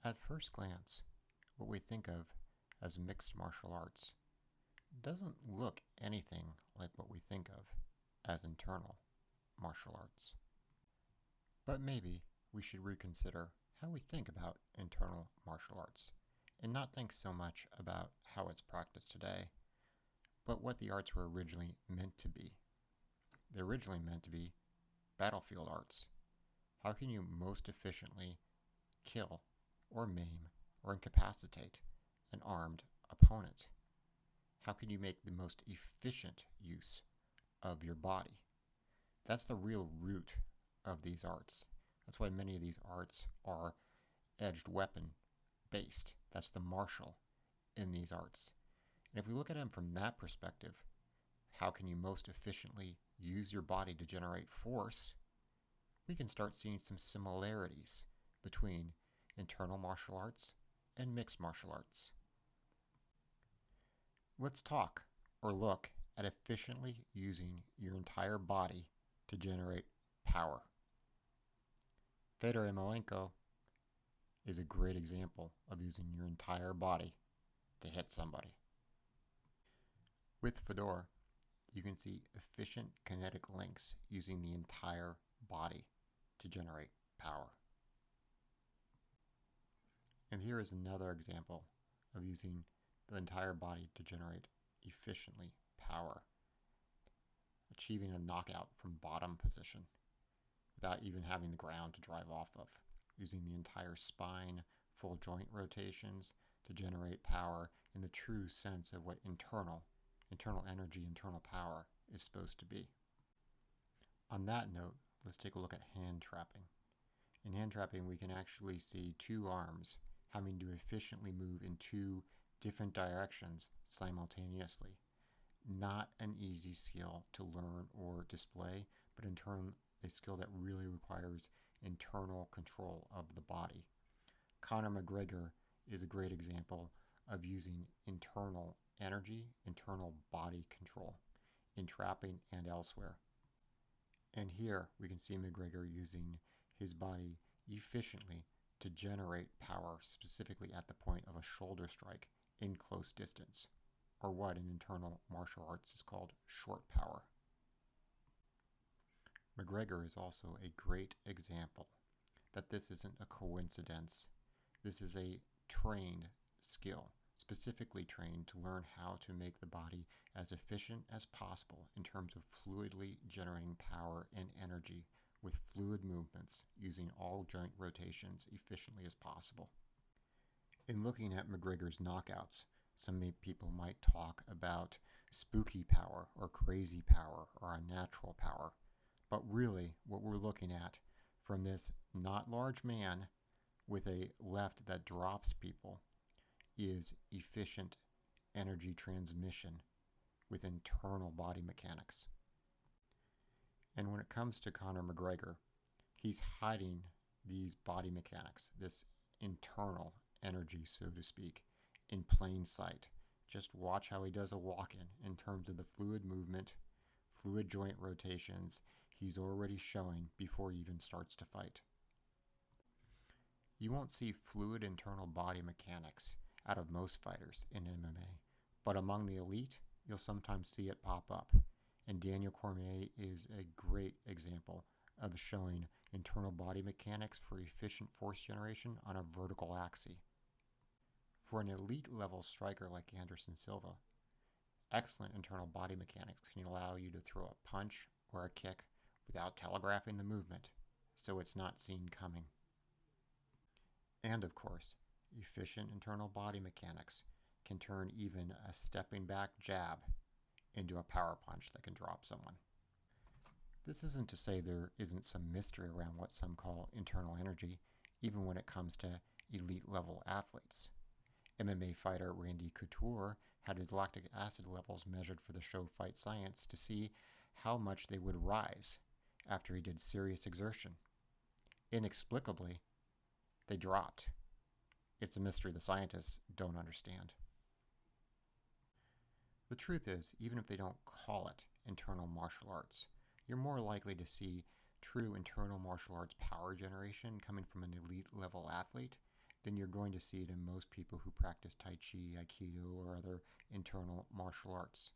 At first glance, what we think of as mixed martial arts doesn't look anything like what we think of as internal martial arts. But maybe we should reconsider how we think about internal martial arts and not think so much about how it's practiced today, but what the arts were originally meant to be. They're originally meant to be battlefield arts. How can you most efficiently kill or maim or incapacitate an armed opponent? How can you make the most efficient use of your body? That's the real root of these arts. That's why many of these arts are edged weapon based. That's the martial in these arts. And if we look at them from that perspective, how can you most efficiently use your body to generate force? We can start seeing some similarities between internal martial arts and mixed martial arts. Let's talk or look at efficiently using your entire body to generate power. Fedor Emelianenko is a great example of using your entire body to hit somebody. With Fedor, you can see efficient kinetic links using the entire body to generate power. And here is another example of using the entire body to generate efficiently power, achieving a knockout from bottom position without even having the ground to drive off of, using the entire spine, full joint rotations to generate power in the true sense of what internal energy, internal power is supposed to be. On that note, let's take a look at hand trapping. In hand trapping, we can actually see two arms having to efficiently move in two different directions simultaneously. Not an easy skill to learn or display, but in turn, a skill that really requires internal control of the body. Conor McGregor is a great example of using internal energy, internal body control in trapping and elsewhere. And here we can see McGregor using his body efficiently to generate power, specifically at the point of a shoulder strike in close distance, or what in internal martial arts is called short power. McGregor is also a great example that this isn't a coincidence. This is a trained skill, specifically trained to learn how to make the body as efficient as possible in terms of fluidly generating power and energy with fluid movements using all joint rotations efficiently as possible. In looking at McGregor's knockouts, some people might talk about spooky power or crazy power or unnatural power, but really what we're looking at from this not large man with a left that drops people is efficient energy transmission with internal body mechanics. And when it comes to Conor McGregor, he's hiding these body mechanics, this internal energy, so to speak, in plain sight. Just watch how he does a walk-in in terms of the fluid movement, fluid joint rotations he's already showing before he even starts to fight. You won't see fluid internal body mechanics out of most fighters in MMA, but among the elite, you'll sometimes see it pop up. And Daniel Cormier is a great example of showing internal body mechanics for efficient force generation on a vertical axis. For an elite level striker like Anderson Silva, excellent internal body mechanics can allow you to throw a punch or a kick without telegraphing the movement, so it's not seen coming. And of course, efficient internal body mechanics can turn even a stepping back jab into a power punch that can drop someone. This isn't to say there isn't some mystery around what some call internal energy, even when it comes to elite level athletes. MMA fighter Randy Couture had his lactic acid levels measured for the show Fight Science to see how much they would rise after he did serious exertion. Inexplicably, they dropped. It's a mystery the scientists don't understand. The truth is, even if they don't call it internal martial arts, you're more likely to see true internal martial arts power generation coming from an elite level athlete then you're going to see it in most people who practice Tai Chi, Aikido, or other internal martial arts.